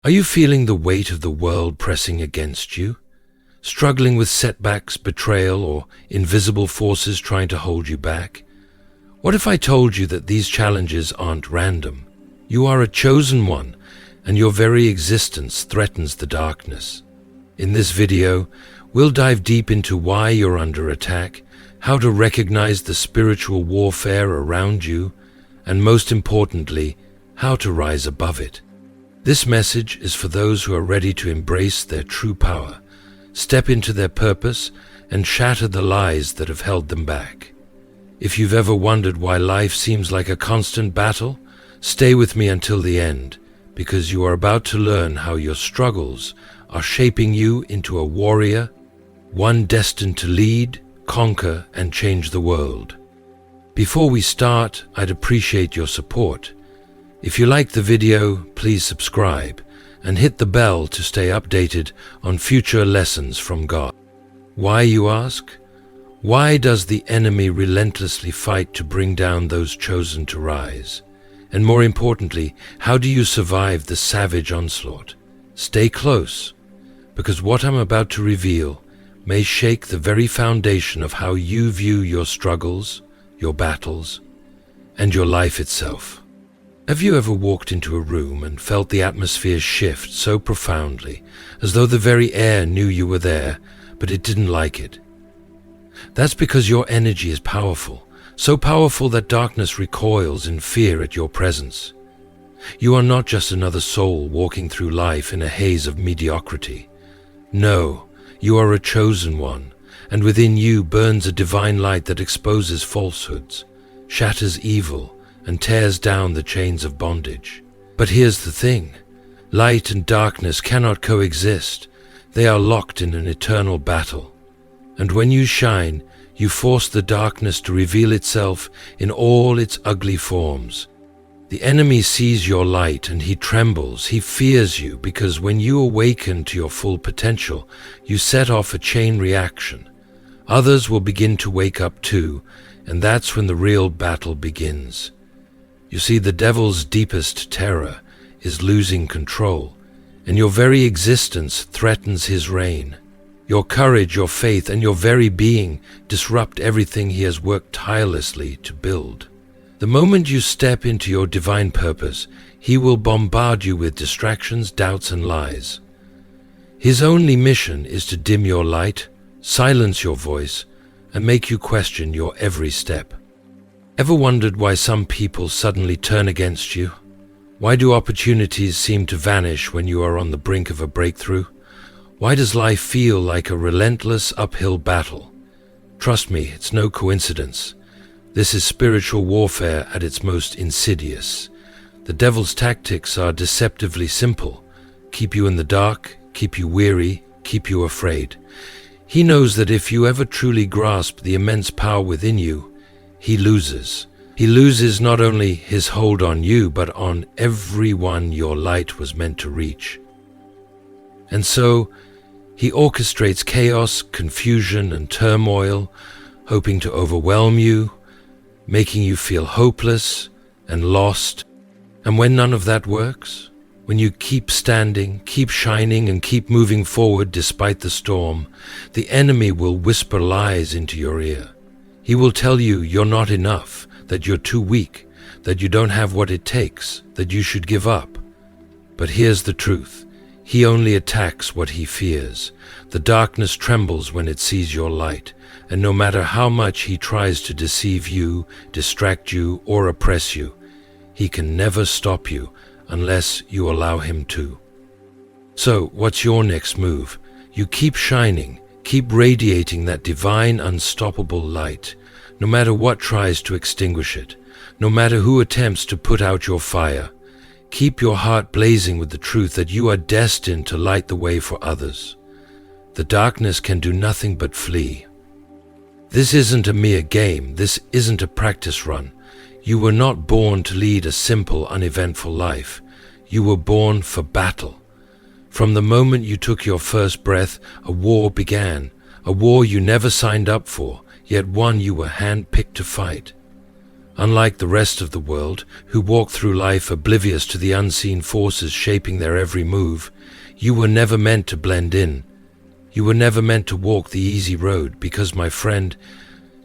Are you feeling the weight of the world pressing against you? Struggling with setbacks, betrayal, or invisible forces trying to hold you back? What if I told you that these challenges aren't random? You are a chosen one, and your very existence threatens the darkness. In this video, we'll dive deep into why you're under attack, how to recognize the spiritual warfare around you, and most importantly, how to rise above it. This message is for those who are ready to embrace their true power, step into their purpose, and shatter the lies that have held them back. If you've ever wondered why life seems like a constant battle, stay with me until the end, because you are about to learn how your struggles are shaping you into a warrior, one destined to lead, conquer, and change the world. Before we start, I'd appreciate your support. If you like the video, please subscribe and hit the bell to stay updated on future lessons from God. Why, you ask? Why does the enemy relentlessly fight to bring down those chosen to rise? And more importantly, how do you survive the savage onslaught? Stay close, because what I'm about to reveal may shake the very foundation of how you view your struggles, your battles, and your life itself. Have you ever walked into a room and felt the atmosphere shift so profoundly, as though the very air knew you were there, but it didn't like it? That's because your energy is powerful, so powerful that darkness recoils in fear at your presence. You are not just another soul walking through life in a haze of mediocrity. No, you are a chosen one, and within you burns a divine light that exposes falsehoods, shatters evil, and tears down the chains of bondage. But here's the thing. Light and darkness cannot coexist. They are locked in an eternal battle. And when you shine, you force the darkness to reveal itself in all its ugly forms. The enemy sees your light and he trembles, he fears you, because when you awaken to your full potential, you set off a chain reaction. Others will begin to wake up too, and that's when the real battle begins. You see, the devil's deepest terror is losing control, and your very existence threatens his reign. Your courage, your faith, and your very being disrupt everything he has worked tirelessly to build. The moment you step into your divine purpose, he will bombard you with distractions, doubts, and lies. His only mission is to dim your light, silence your voice, and make you question your every step. Ever wondered why some people suddenly turn against you? Why do opportunities seem to vanish when you are on the brink of a breakthrough? Why does life feel like a relentless uphill battle? Trust me, it's no coincidence. This is spiritual warfare at its most insidious. The devil's tactics are deceptively simple. Keep you in the dark, keep you weary, keep you afraid. He knows that if you ever truly grasp the immense power within you, he loses. He loses not only his hold on you, but on everyone your light was meant to reach. And so, he orchestrates chaos, confusion, and turmoil, hoping to overwhelm you, making you feel hopeless and lost. And when none of that works, when you keep standing, keep shining, and keep moving forward despite the storm, the enemy will whisper lies into your ear. He will tell you you're not enough, that you're too weak, that you don't have what it takes, that you should give up. But here's the truth. He only attacks what he fears. The darkness trembles when it sees your light, and no matter how much he tries to deceive you, distract you, or oppress you, he can never stop you unless you allow him to. So, what's your next move? You keep shining, keep radiating that divine, unstoppable light, no matter what tries to extinguish it, no matter who attempts to put out your fire. Keep your heart blazing with the truth that you are destined to light the way for others. The darkness can do nothing but flee. This isn't a mere game. This isn't a practice run. You were not born to lead a simple, uneventful life. You were born for battle. From the moment you took your first breath, a war began, a war you never signed up for, yet one you were hand-picked to fight. Unlike the rest of the world, who walk through life oblivious to the unseen forces shaping their every move, you were never meant to blend in. You were never meant to walk the easy road because, my friend,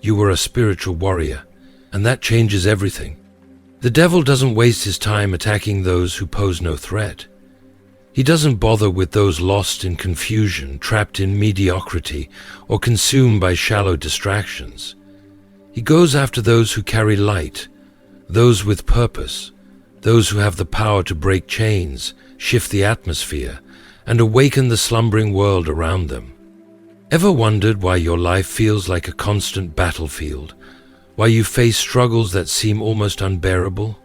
you were a spiritual warrior, and that changes everything. The devil doesn't waste his time attacking those who pose no threat. He doesn't bother with those lost in confusion, trapped in mediocrity, or consumed by shallow distractions. He goes after those who carry light, those with purpose, those who have the power to break chains, shift the atmosphere, and awaken the slumbering world around them. Ever wondered why your life feels like a constant battlefield? Why you face struggles that seem almost unbearable?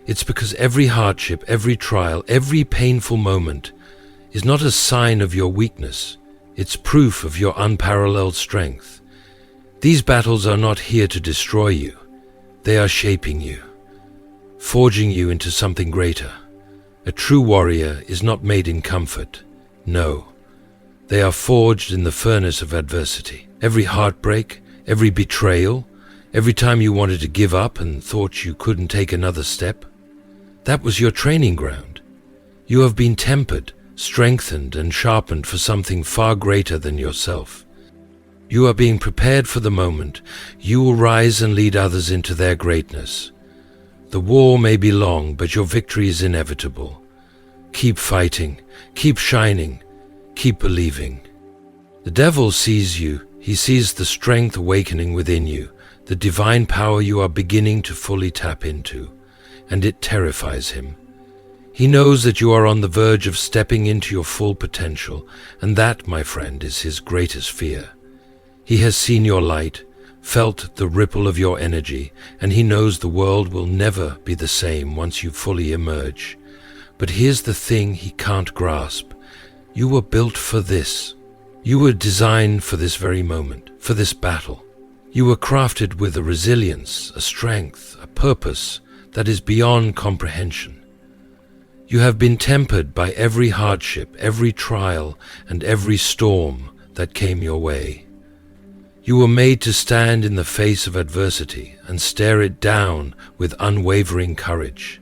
It's because every hardship, every trial, every painful moment is not a sign of your weakness. It's proof of your unparalleled strength. These battles are not here to destroy you. They are shaping you, forging you into something greater. A true warrior is not made in comfort. No, they are forged in the furnace of adversity. Every heartbreak, every betrayal, every time you wanted to give up and thought you couldn't take another step, that was your training ground. You have been tempered, strengthened, and sharpened for something far greater than yourself. You are being prepared for the moment. You will rise and lead others into their greatness. The war may be long, but your victory is inevitable. Keep fighting, keep shining, keep believing. The devil sees you. He sees the strength awakening within you, the divine power you are beginning to fully tap into, and it terrifies him. He knows that you are on the verge of stepping into your full potential, and that, my friend, is his greatest fear. He has seen your light, felt the ripple of your energy, and he knows the world will never be the same once you fully emerge. But here's the thing he can't grasp. You were built for this. You were designed for this very moment, for this battle. You were crafted with a resilience, a strength, a purpose that is beyond comprehension. You have been tempered by every hardship, every trial, and every storm that came your way. You were made to stand in the face of adversity and stare it down with unwavering courage.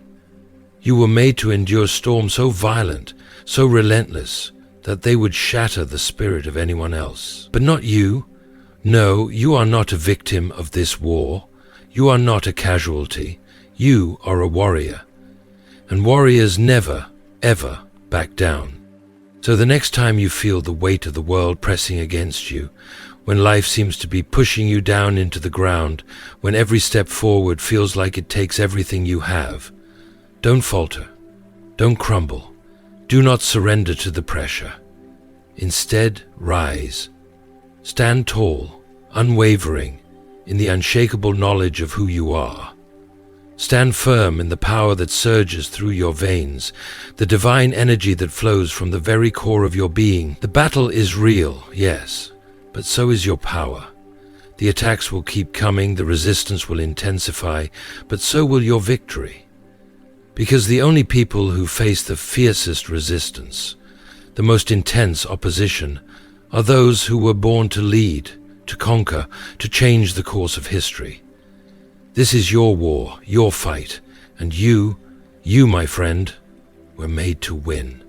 You were made to endure storms so violent, so relentless, that they would shatter the spirit of anyone else. But not you. No, you are not a victim of this war. You are not a casualty. You are a warrior. And warriors never, ever back down. So the next time you feel the weight of the world pressing against you, when life seems to be pushing you down into the ground, when every step forward feels like it takes everything you have, don't falter, don't crumble, do not surrender to the pressure. Instead, rise. Stand tall, unwavering, in the unshakable knowledge of who you are. Stand firm in the power that surges through your veins, the divine energy that flows from the very core of your being. The battle is real, yes, but so is your power. The attacks will keep coming, the resistance will intensify, but so will your victory. Because the only people who face the fiercest resistance, the most intense opposition, are those who were born to lead, to conquer, to change the course of history. This is your war, your fight, and you, my friend, were made to win.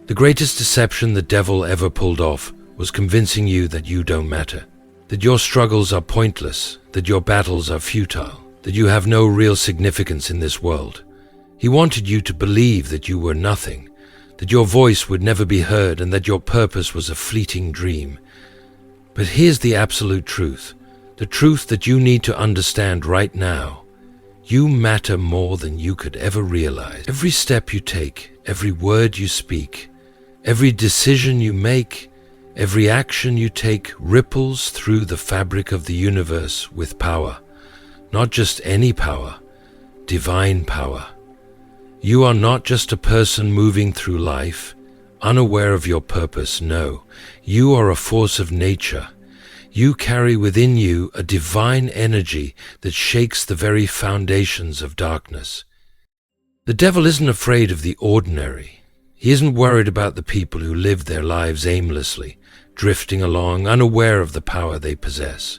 The greatest deception the devil ever pulled off was convincing you that you don't matter, that your struggles are pointless, that your battles are futile, that you have no real significance in this world. He wanted you to believe that you were nothing, that your voice would never be heard, and that your purpose was a fleeting dream. But here's the absolute truth, the truth that you need to understand right now. You matter more than you could ever realize. Every step you take, every word you speak, every decision you make, every action you take ripples through the fabric of the universe with power. Not just any power, divine power. You are not just a person moving through life, unaware of your purpose. No, you are a force of nature. You carry within you a divine energy that shakes the very foundations of darkness. The devil isn't afraid of the ordinary. He isn't worried about the people who live their lives aimlessly, drifting along, unaware of the power they possess.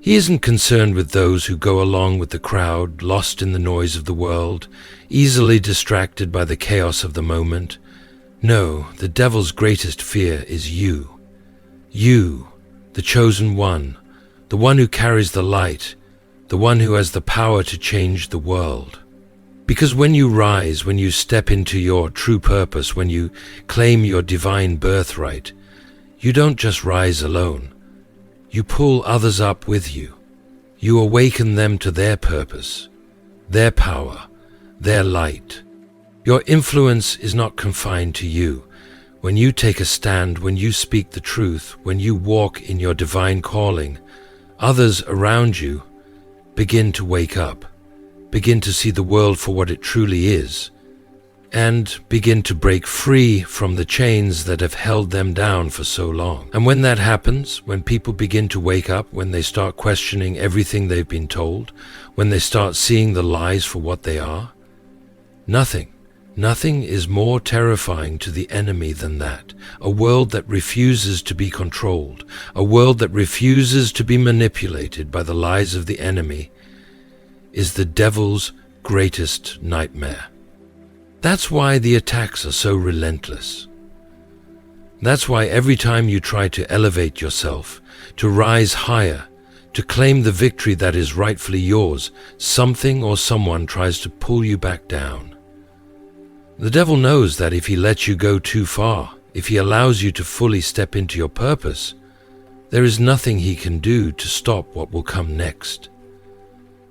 He isn't concerned with those who go along with the crowd, lost in the noise of the world, easily distracted by the chaos of the moment. No, the devil's greatest fear is you. You, the chosen one, the one who carries the light, the one who has the power to change the world. Because when you rise, when you step into your true purpose, when you claim your divine birthright, you don't just rise alone. You pull others up with you. You awaken them to their purpose, their power, their light. Your influence is not confined to you. When you take a stand, when you speak the truth, when you walk in your divine calling, others around you begin to wake up, begin to see the world for what it truly is, and begin to break free from the chains that have held them down for so long. And when that happens, when people begin to wake up, when they start questioning everything they've been told, when they start seeing the lies for what they are, nothing is more terrifying to the enemy than that. A world that refuses to be controlled, a world that refuses to be manipulated by the lies of the enemy, is the devil's greatest nightmare. That's why the attacks are so relentless. That's why every time you try to elevate yourself, to rise higher, to claim the victory that is rightfully yours, something or someone tries to pull you back down. The devil knows that if he lets you go too far, if he allows you to fully step into your purpose, there is nothing he can do to stop what will come next.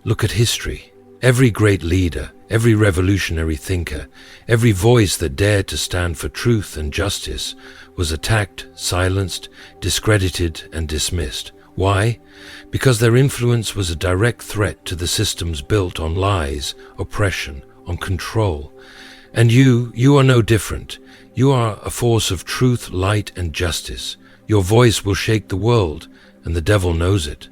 Look at history. Every great leader, every revolutionary thinker, every voice that dared to stand for truth and justice was attacked, silenced, discredited, and dismissed. Why? Because their influence was a direct threat to the systems built on lies, oppression, on control. And you are no different. You are a force of truth, light, and justice. Your voice will shake the world, and the devil knows it.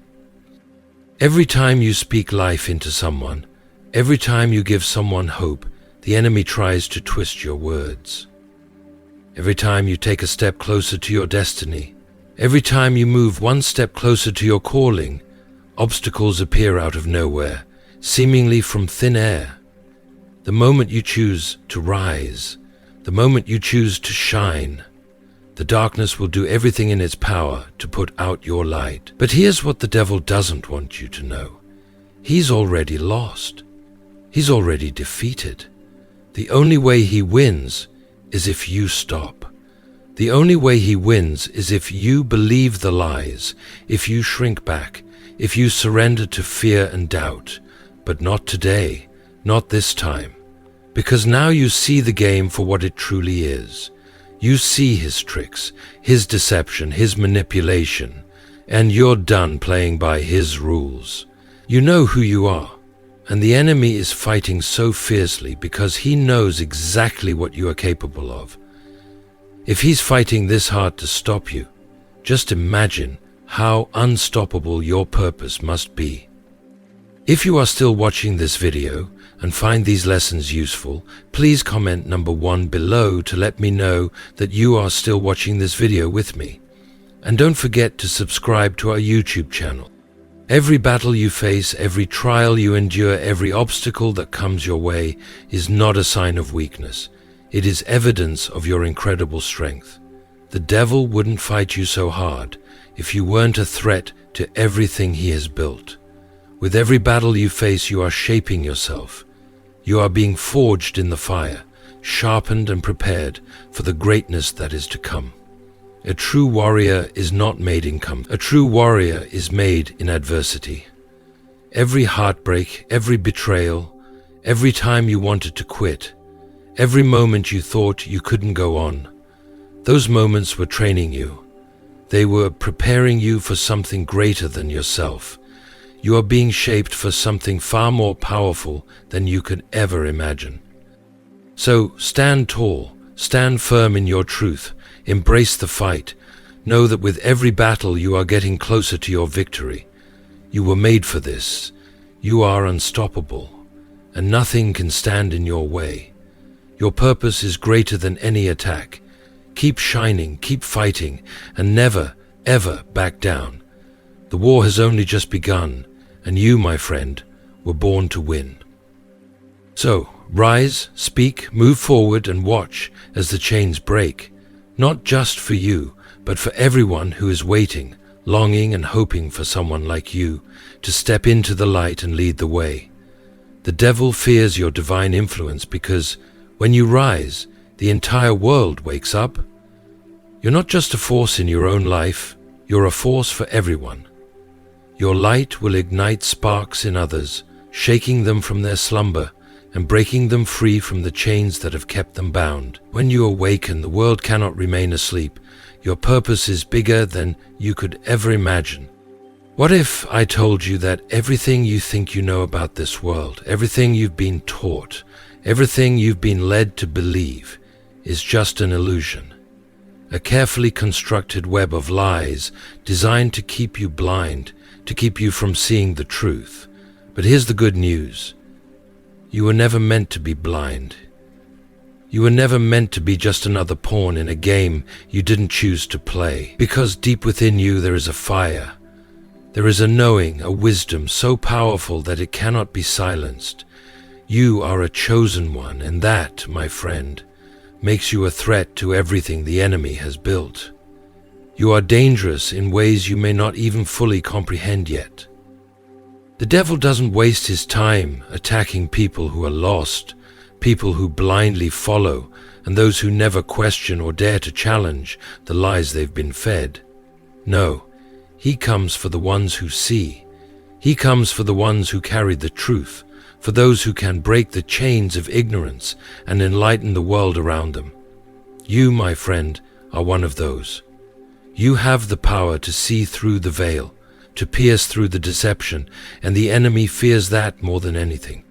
Every time you speak life into someone, every time you give someone hope, the enemy tries to twist your words. Every time you take a step closer to your destiny, every time you move one step closer to your calling, obstacles appear out of nowhere, seemingly from thin air. The moment you choose to rise, the moment you choose to shine, the darkness will do everything in its power to put out your light. But here's what the devil doesn't want you to know. He's already lost. He's already defeated. The only way he wins is if you stop. The only way he wins is if you believe the lies, if you shrink back, if you surrender to fear and doubt. But not today, not this time. Because now you see the game for what it truly is. You see his tricks, his deception, his manipulation, and you're done playing by his rules. You know who you are, and the enemy is fighting so fiercely because he knows exactly what you are capable of. If he's fighting this hard to stop you, just imagine how unstoppable your purpose must be. If you are still watching this video and find these lessons useful, please comment number 1 below to let me know that you are still watching this video with me. And don't forget to subscribe to our YouTube channel. Every battle you face, every trial you endure, every obstacle that comes your way is not a sign of weakness. It is evidence of your incredible strength. The devil wouldn't fight you so hard if you weren't a threat to everything he has built. With every battle you face, you are shaping yourself. You are being forged in the fire, sharpened and prepared for the greatness that is to come. A true warrior is not made in comfort. A true warrior is made in adversity. Every heartbreak, every betrayal, every time you wanted to quit, every moment you thought you couldn't go on, those moments were training you. They were preparing you for something greater than yourself. You are being shaped for something far more powerful than you could ever imagine. So stand tall, stand firm in your truth, embrace the fight. Know that with every battle you are getting closer to your victory. You were made for this. You are unstoppable, and nothing can stand in your way. Your purpose is greater than any attack. Keep shining, keep fighting, and never, ever back down. The war has only just begun, and you, my friend, were born to win. So, rise, speak, move forward, and watch as the chains break, not just for you, but for everyone who is waiting, longing and hoping for someone like you to step into the light and lead the way. The devil fears your divine influence because when you rise, the entire world wakes up. You're not just a force in your own life, you're a force for everyone. Your light will ignite sparks in others, shaking them from their slumber and breaking them free from the chains that have kept them bound. When you awaken, the world cannot remain asleep. Your purpose is bigger than you could ever imagine. What if I told you that everything you think you know about this world, everything you've been taught, everything you've been led to believe, is just an illusion? A carefully constructed web of lies designed to keep you blind, to keep you from seeing the truth. But here's the good news. You were never meant to be blind. You were never meant to be just another pawn in a game you didn't choose to play. Because deep within you there is a fire. There is a knowing, a wisdom so powerful that it cannot be silenced. You are a chosen one, and that, my friend, makes you a threat to everything the enemy has built. You are dangerous in ways you may not even fully comprehend yet. The devil doesn't waste his time attacking people who are lost, people who blindly follow, and those who never question or dare to challenge the lies they've been fed. No, he comes for the ones who see. He comes for the ones who carry the truth, for those who can break the chains of ignorance and enlighten the world around them. You, my friend, are one of those. You have the power to see through the veil, to pierce through the deception, and the enemy fears that more than anything.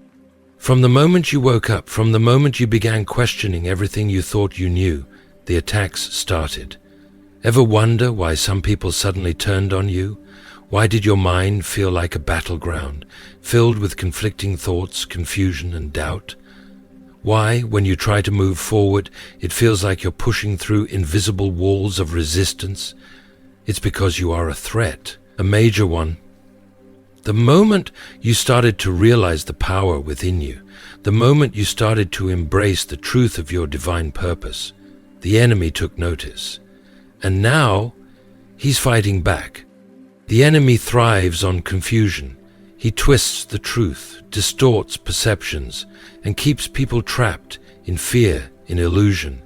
From the moment you woke up, from the moment you began questioning everything you thought you knew, the attacks started. Ever wonder why some people suddenly turned on you? Why did your mind feel like a battleground, filled with conflicting thoughts, confusion, and doubt? Why, when you try to move forward, it feels like you're pushing through invisible walls of resistance? It's because you are a threat, a major one. The moment you started to realize the power within you, the moment you started to embrace the truth of your divine purpose, the enemy took notice. And now, he's fighting back. The enemy thrives on confusion. He twists the truth, distorts perceptions, and keeps people trapped in fear, in illusion.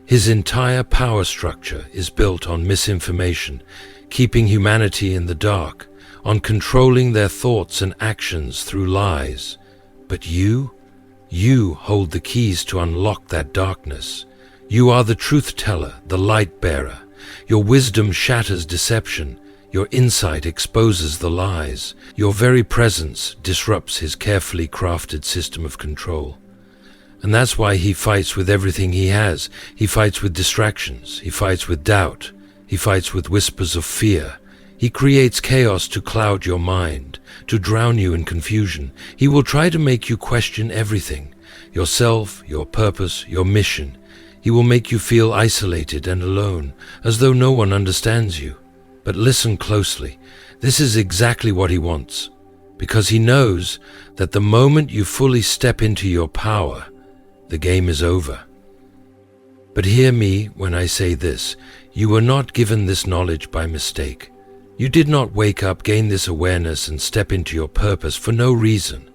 His entire power structure is built on misinformation, keeping humanity in the dark, on controlling their thoughts and actions through lies. But you hold the keys to unlock that darkness. You are the truth teller, the light bearer. Your wisdom shatters deception. Your insight exposes the lies. Your very presence disrupts his carefully crafted system of control. And that's why he fights with everything he has. He fights with distractions. He fights with doubt. He fights with whispers of fear. He creates chaos to cloud your mind, to drown you in confusion. He will try to make you question everything, yourself, your purpose, your mission. He will make you feel isolated and alone, as though no one understands you. But listen closely. This is exactly what he wants, because he knows that the moment you fully step into your power, the game is over. But hear me when I say this. You were not given this knowledge by mistake. You did not wake up, gain this awareness, and step into your purpose for no reason.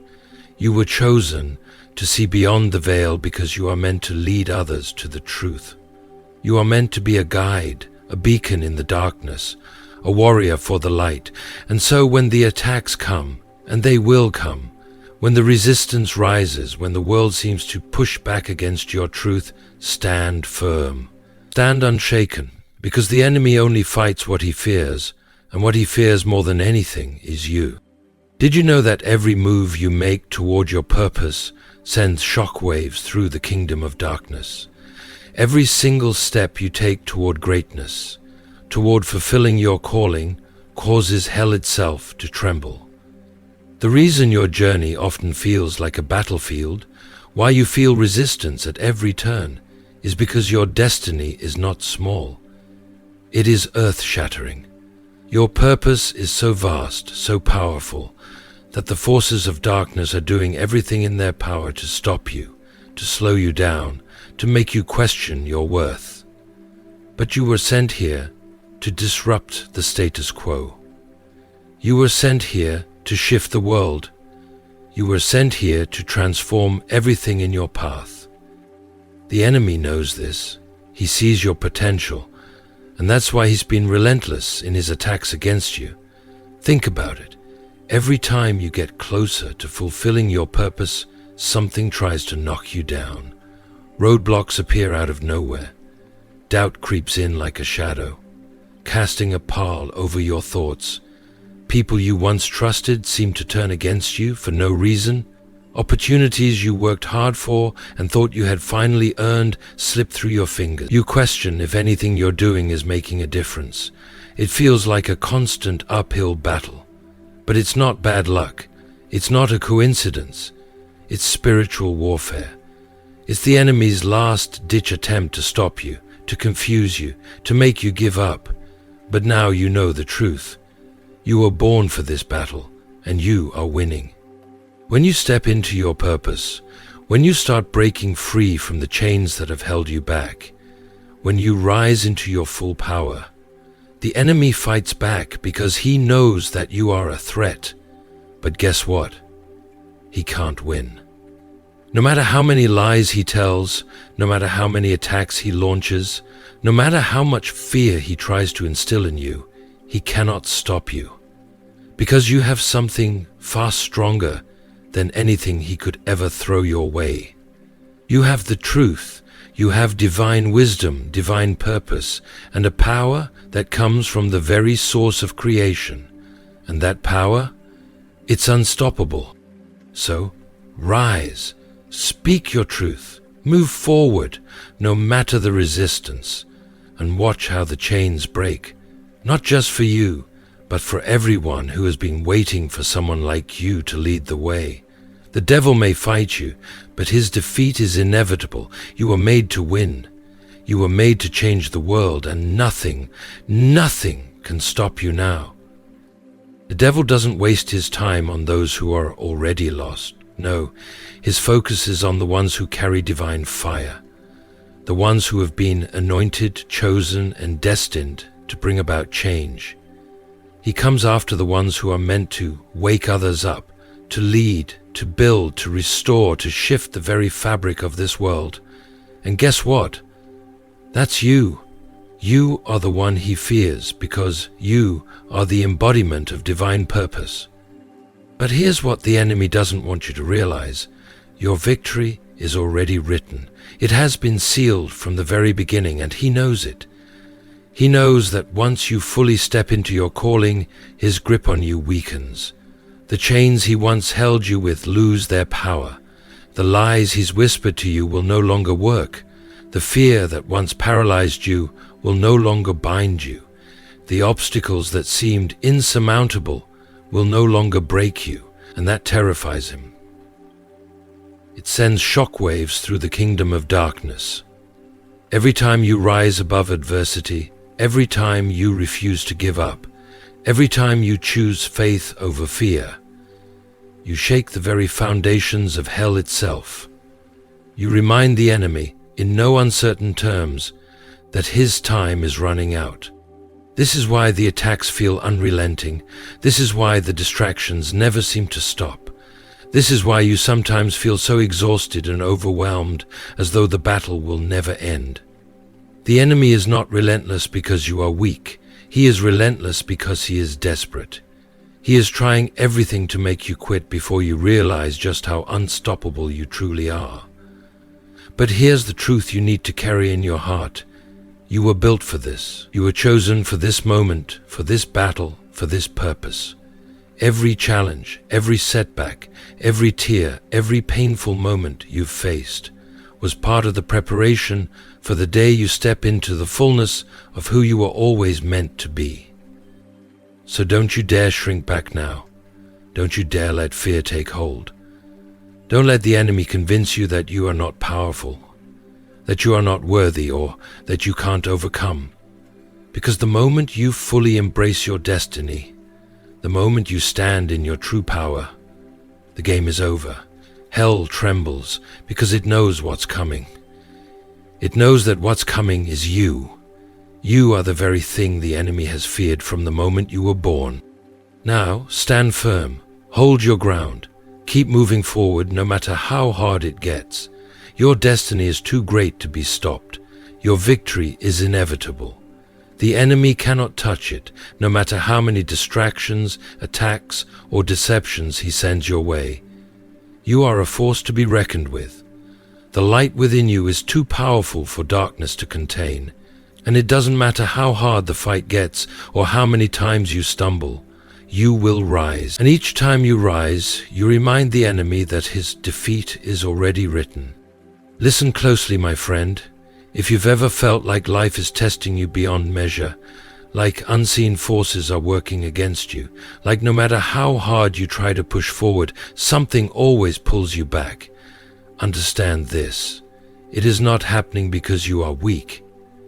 You were chosen to see beyond the veil because you are meant to lead others to the truth. You are meant to be a guide, a beacon in the darkness, a warrior for the light. And so when the attacks come, and they will come, when the resistance rises, when the world seems to push back against your truth, stand firm. Stand unshaken, because the enemy only fights what he fears, and what he fears more than anything is you. Did you know that every move you make toward your purpose sends shockwaves through the kingdom of darkness? Every single step you take toward greatness, toward fulfilling your calling, causes hell itself to tremble. The reason your journey often feels like a battlefield, why you feel resistance at every turn, is because your destiny is not small. It is earth-shattering. Your purpose is so vast, so powerful, that the forces of darkness are doing everything in their power to stop you, to slow you down, to make you question your worth. But you were sent here to disrupt the status quo. You were sent here to shift the world. You were sent here to transform everything in your path. The enemy knows this. He sees your potential, and that's why he's been relentless in his attacks against you. Think about it. Every time you get closer to fulfilling your purpose, something tries to knock you down. Roadblocks appear out of nowhere. Doubt creeps in like a shadow, casting a pall over your thoughts. People you once trusted seem to turn against you for no reason. Opportunities you worked hard for and thought you had finally earned slip through your fingers. You question if anything you're doing is making a difference. It feels like a constant uphill battle. But it's not bad luck. It's not a coincidence. It's spiritual warfare. It's the enemy's last-ditch attempt to stop you, to confuse you, to make you give up. But now you know the truth. You were born for this battle, and you are winning. When you step into your purpose, when you start breaking free from the chains that have held you back, when you rise into your full power, the enemy fights back because he knows that you are a threat. But guess what? He can't win. No matter how many lies he tells, no matter how many attacks he launches, no matter how much fear he tries to instill in you, he cannot stop you. Because you have something far stronger than anything he could ever throw your way. You have the truth. You have divine wisdom, divine purpose, and a power that comes from the very source of creation. And that power, it's unstoppable. So, rise, speak your truth, move forward, no matter the resistance, and watch how the chains break, not just for you, but for everyone who has been waiting for someone like you to lead the way. The devil may fight you, but his defeat is inevitable. You were made to win. You were made to change the world, and nothing can stop you now. The devil doesn't waste his time on those who are already lost. No, his focus is on the ones who carry divine fire, the ones who have been anointed, chosen, and destined to bring about change. He comes after the ones who are meant to wake others up, to lead, to build, to restore, to shift the very fabric of this world. And guess what? That's you. You are the one he fears because you are the embodiment of divine purpose. But here's what the enemy doesn't want you to realize. Your victory is already written. It has been sealed from the very beginning, and he knows it. He knows that once you fully step into your calling, his grip on you weakens. The chains he once held you with lose their power. The lies he's whispered to you will no longer work. The fear that once paralyzed you will no longer bind you. The obstacles that seemed insurmountable will no longer break you, and that terrifies him. It sends shockwaves through the kingdom of darkness. Every time you rise above adversity, every time you refuse to give up, every time you choose faith over fear, you shake the very foundations of hell itself. You remind the enemy, in no uncertain terms, that his time is running out. This is why the attacks feel unrelenting. This is why the distractions never seem to stop. This is why you sometimes feel so exhausted and overwhelmed, as though the battle will never end. The enemy is not relentless because you are weak. He is relentless because he is desperate. He is trying everything to make you quit before you realize just how unstoppable you truly are. But here's the truth you need to carry in your heart. You were built for this. You were chosen for this moment, for this battle, for this purpose. Every challenge, every setback, every tear, every painful moment you've faced was part of the preparation for the day you step into the fullness of who you were always meant to be. So don't you dare shrink back now. Don't you dare let fear take hold. Don't let the enemy convince you that you are not powerful, that you are not worthy, or that you can't overcome. Because the moment you fully embrace your destiny, the moment you stand in your true power, the game is over. Hell trembles because it knows what's coming. It knows that what's coming is you. You are the very thing the enemy has feared from the moment you were born. Now, stand firm, hold your ground, keep moving forward no matter how hard it gets. Your destiny is too great to be stopped. Your victory is inevitable. The enemy cannot touch it, no matter how many distractions, attacks, or deceptions he sends your way. You are a force to be reckoned with. The light within you is too powerful for darkness to contain. And it doesn't matter how hard the fight gets or how many times you stumble, you will rise. And each time you rise, you remind the enemy that his defeat is already written. Listen closely, my friend. If you've ever felt like life is testing you beyond measure, like unseen forces are working against you, like no matter how hard you try to push forward, something always pulls you back, understand this. It is not happening because you are weak.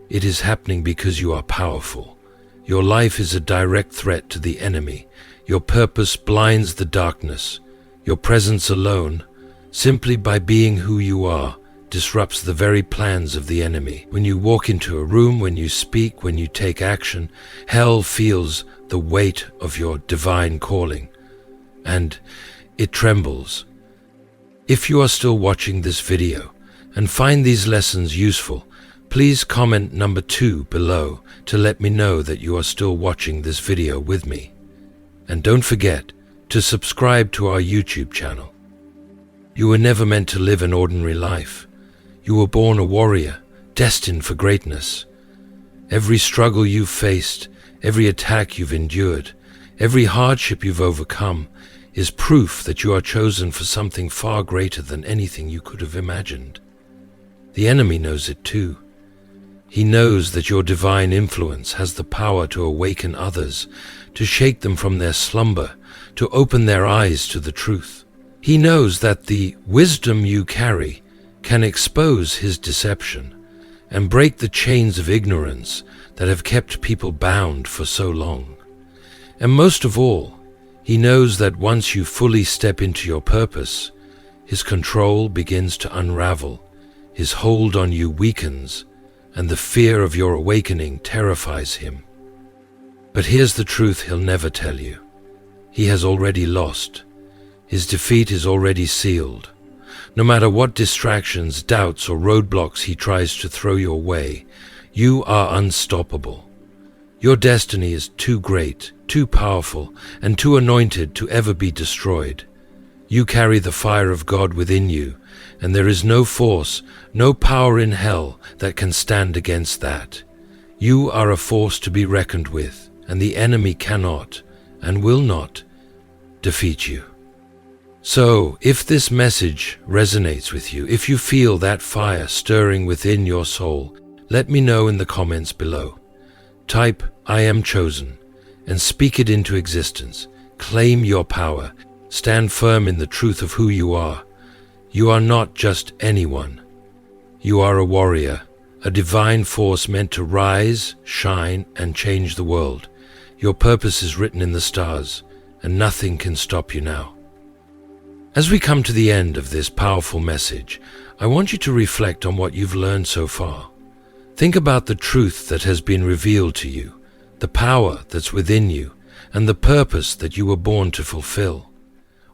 It is happening because you are powerful. Your life is a direct threat to the enemy. Your purpose blinds the darkness. Your presence alone, simply by being who you are, disrupts the very plans of the enemy. When you walk into a room, when you speak, when you take action, hell feels the weight of your divine calling, and it trembles. If you are still watching this video and find these lessons useful, please comment number 2 below to let me know that you are still watching this video with me. And don't forget to subscribe to our YouTube channel. You were never meant to live an ordinary life. You were born a warrior, destined for greatness. Every struggle you've faced, every attack you've endured, every hardship you've overcome is proof that you are chosen for something far greater than anything you could have imagined. The enemy knows it too. He knows that your divine influence has the power to awaken others, to shake them from their slumber, to open their eyes to the truth. He knows that the wisdom you carry can expose his deception and break the chains of ignorance that have kept people bound for so long. And most of all, he knows that once you fully step into your purpose, his control begins to unravel, his hold on you weakens, and the fear of your awakening terrifies him. But here's the truth he'll never tell you. He has already lost. His defeat is already sealed. No matter what distractions, doubts, or roadblocks he tries to throw your way, you are unstoppable. Your destiny is too great, too powerful, and too anointed to ever be destroyed. You carry the fire of God within you, and there is no force, no power in hell that can stand against that. You are a force to be reckoned with, and the enemy cannot, and will not, defeat you. So, if this message resonates with you, if you feel that fire stirring within your soul, let me know in the comments below. Type, "I am chosen," and speak it into existence. Claim your power. Stand firm in the truth of who you are. You are not just anyone. You are a warrior, a divine force meant to rise, shine, and change the world. Your purpose is written in the stars, and nothing can stop you now. As we come to the end of this powerful message, I want you to reflect on what you've learned so far. Think about the truth that has been revealed to you, the power that's within you, and the purpose that you were born to fulfill.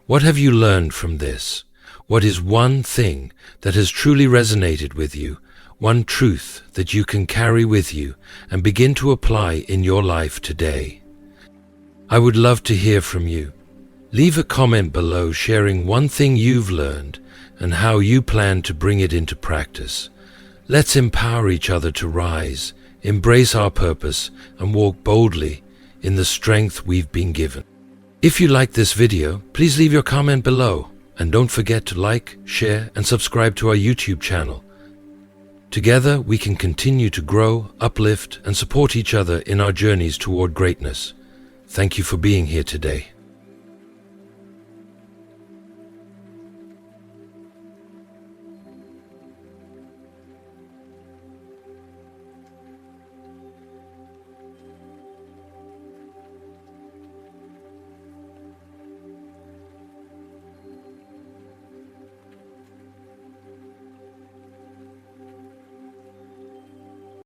What have you learned from this? What is one thing that has truly resonated with you, one truth that you can carry with you and begin to apply in your life today? I would love to hear from you. Leave a comment below sharing one thing you've learned and how you plan to bring it into practice. Let's empower each other to rise, embrace our purpose, and walk boldly in the strength we've been given. If you like this video, please leave your comment below, and don't forget to like, share, and subscribe to our YouTube channel. Together, we can continue to grow, uplift, and support each other in our journeys toward greatness. Thank you for being here today.